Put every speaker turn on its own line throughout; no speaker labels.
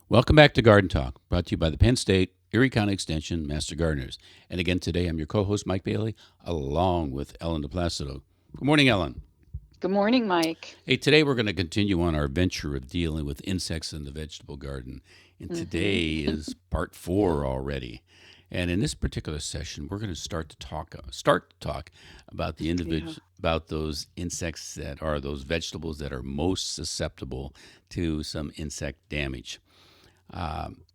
Welcome back to Garden Talk, brought to you by the Penn State Erie County Extension Master Gardeners. And again today, I'm your co-host, Mike Bailey, along with Ellen DePlacido. Good morning, Ellen.
Good morning, Mike.
Hey, today we're going to continue on our venture of dealing with insects in the vegetable garden. And
hmm
today is part 4 already. And in this particular session, we're going to start to talk about the
Yeah.
individual about those insects that are those vegetables that are most susceptible to some insect damage.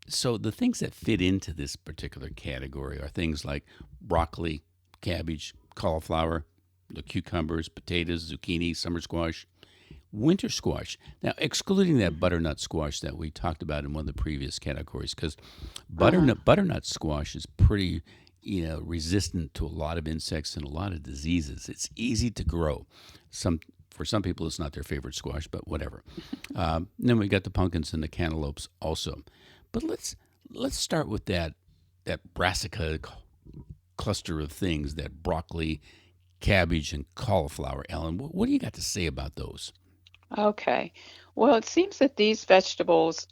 So the things that fit into this particular category are things like broccoli, cabbage, cauliflower, the cucumbers, potatoes, zucchini, summer squash, winter squash. Now, excluding that
hmm
butternut squash that we talked about in one of the previous categories, because
Uh-huh.
butternut squash is pretty, resistant to a lot of insects and a lot of diseases. It's easy to grow. For some people, it's not their favorite squash, but whatever. Then we got the pumpkins and the cantaloupes also. But let's start with that brassica cluster of things, that broccoli, cabbage, and cauliflower. Ellen, what do you got to say about those?
Okay. Well, it seems that these vegetables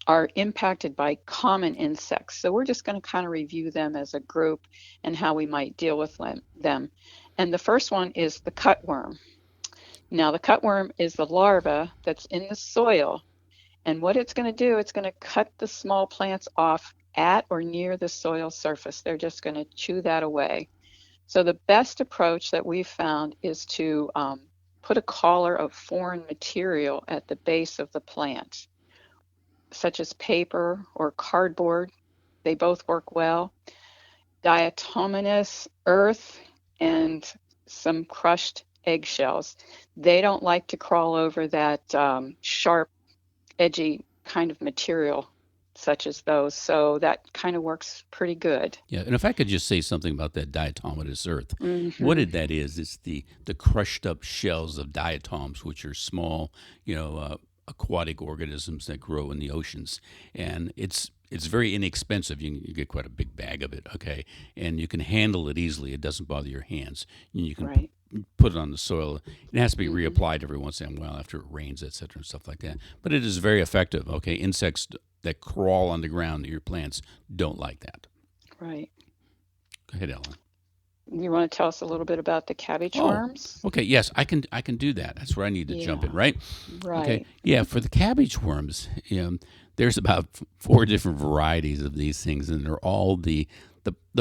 are impacted by common insects. So we're just going to kind of review them as a group and how we might deal with them. And the first one is the cutworm. Now, the cutworm is the larva that's in the soil. And what it's going to do, it's going to cut the small plants off at or near the soil surface. They're just going to chew that away. So the best approach that we've found is to put a collar of foreign material at the base of the plant, such as paper or cardboard. They both work well. Diatomaceous earth and some crushed eggshells. They don't like to crawl over that sharp, edgy kind of material, such as those. So that kind of works pretty good.
Yeah, and if I could just say something about that diatomaceous earth, what
hmm
it that is, it's the crushed up shells of diatoms, which are small, aquatic organisms that grow in the oceans, and it's very inexpensive. You get quite a big bag of it, okay, and you can handle it easily. It doesn't bother your hands. And you can
Right.
put it on the soil. It has to be
hmm
reapplied every once in a while after it rains, etc., and stuff like that. But it is very effective. Okay, insects that crawl on the ground near your plants don't like that.
Right.
Go ahead, Ellen.
You want to tell us a little bit about the cabbage
Oh,
worms?
okay. Yes, I can do that. That's where I need to jump in,
Yeah,
right? Okay.
right.
Yeah, for the cabbage worms, there's about 4 different varieties of these things, and they're all the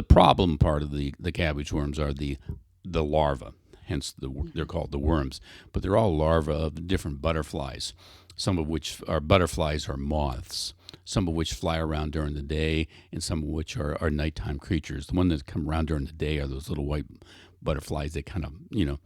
problem part of the cabbage worms are the larva. Hence, they're
hmm
called the worms, but they're all larvae of different butterflies. Some of which are butterflies are moths. Some of which fly around during the day, and some of which are nighttime creatures. The ones that come around during the day are those little white butterflies that kind of you know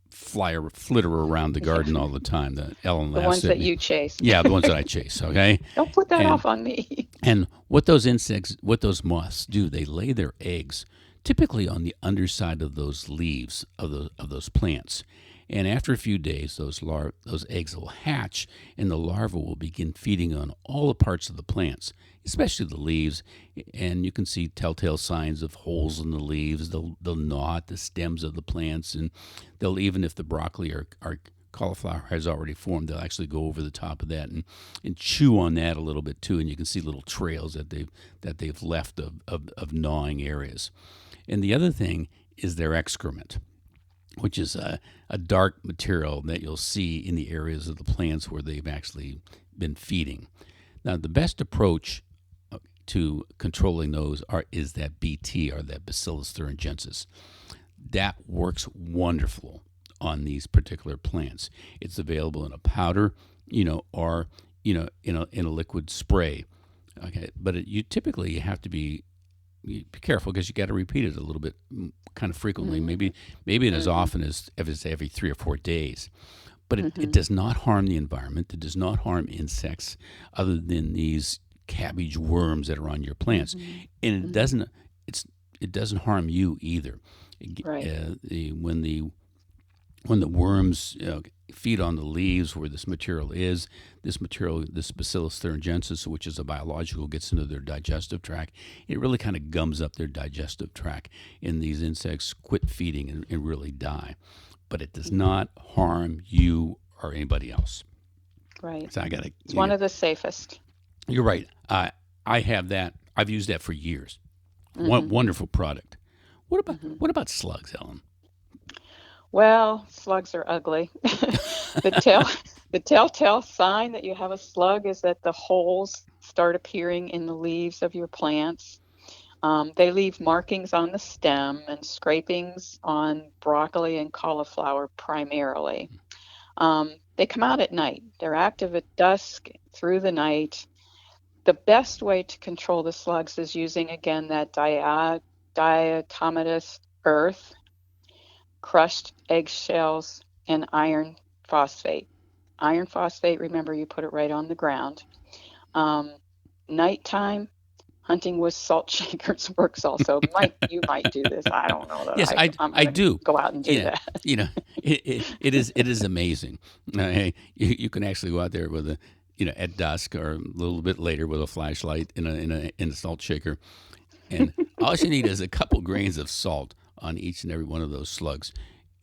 flitter around the
Yeah,
garden all the time. That Ellen
the
laughs
ones
at
that
me.
you chase.
Yeah, the ones that I chase. Okay,
Don't put that
and
off on me.
and what those insects, what those moths do, they lay their eggs typically on the underside of those leaves of those plants. And after a few days, those eggs will hatch, and the larva will begin feeding on all the parts of the plants, especially the leaves. And you can see telltale signs of holes in the leaves. They'll gnaw at the stems of the plants, and they'll, even if the broccoli or cauliflower has already formed, they'll actually go over the top of that and chew on that a little bit too. And you can see little trails that they've left of gnawing areas. And the other thing is their excrement, which is a dark material that you'll see in the areas of the plants where they've actually been feeding. Now, the best approach to controlling those is that BT, or that Bacillus thuringiensis. That works wonderful on these particular plants. It's available in a powder, or in a liquid spray. Okay, but you typically have to be careful because you got to repeat it a little bit, kind of frequently.
hmm
Maybe as
hmm
often as if it's every 3 or 4 days. But it
hmm
does not harm the environment. It does not harm insects other than these cabbage worms that are on your plants,
hmm
and
hmm
it doesn't harm you either.
Right.
When the worms feed on the leaves where this Bacillus thuringiensis, which is a biological, gets into their digestive tract. It really kind of gums up their digestive tract, and these insects quit feeding and really die. But it does
hmm
not harm you or anybody else.
Right.
So I got
It's one of the safest.
You're right. I have that. I've used that for years.
Hmm.
Wonderful product.
Hmm.
What about slugs, Ellen?
Well, slugs are ugly. The tell the telltale sign that you have a slug is that the holes start appearing in the leaves of your plants. They leave markings on the stem and scrapings on broccoli and cauliflower primarily. They come out at night. They're active at dusk through the night. The best way to control the slugs is using again that diatomaceous earth, crushed eggshells, and iron phosphate. Iron phosphate, remember you put it right on the ground. Um, Nighttime hunting with salt shakers works also. You might do this. I don't know that
Yes,
I'm
I
going to
do.
go out and do
Yeah,
that.
you know, it is amazing. Hey, you can actually go out there with a at dusk or a little bit later with a flashlight in a salt shaker, and all you need is a couple grains of salt on each and every one of those slugs,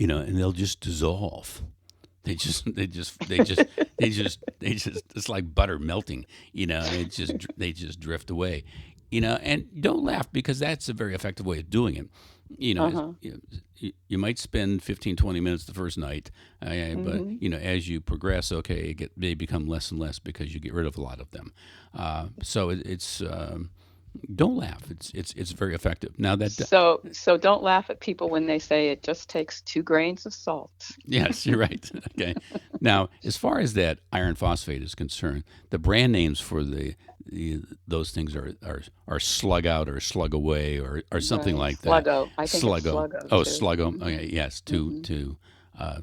and they'll just dissolve. They just it's like butter melting, and they just drift away, and don't laugh because that's a very effective way of doing it.
Uh-huh.
You might spend 15, 20 minutes the first night, but
Hmm.
as you progress, okay, they become less and less because you get rid of a lot of them. So it's don't laugh. It's very effective. Now that
So don't laugh at people when they say it just takes 2 grains of salt.
Yes, you're right. Okay. Now, as far as that iron phosphate is concerned, the brand names for those things are slug out or slug away or something
Right.
like that.
Sluggo. I think it's
Sluggo.
Sluggo
Oh,
too.
sluggo.
Hmm.
Okay, yes,
Hmm.
to uh,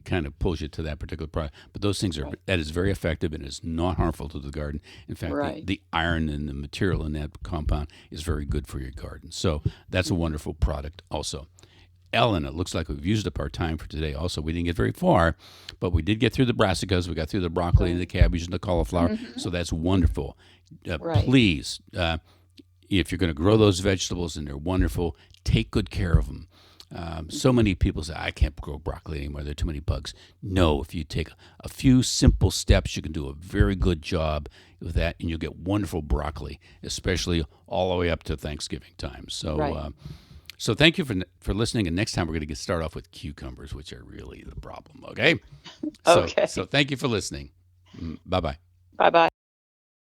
kind of pulls you to that particular product. But those things
Right.
that is very effective and is not harmful to the garden. In fact,
Right.
the iron and the material in that compound is very good for your garden. So that's a
Hmm.
wonderful product also. Ellen, it looks like we've used up our time for today. Also, we didn't get very far, but we did get through the brassicas. We got through the broccoli, the
Right.
cabbage, and the cauliflower.
Hmm.
So that's wonderful.
Right.
Please, if you're going to grow those vegetables and they're wonderful, take good care of them. So
Hmm.
many people say, I can't grow broccoli anymore. There are too many bugs. No, if you take a few simple steps, you can do a very good job with that, and you'll get wonderful broccoli, especially all the way up to Thanksgiving time. So,
Right.
so thank you for listening. And next time we're going to start off with cucumbers, which are really the problem. Okay. So
Okay.
thank you for listening. Bye bye.
Bye bye.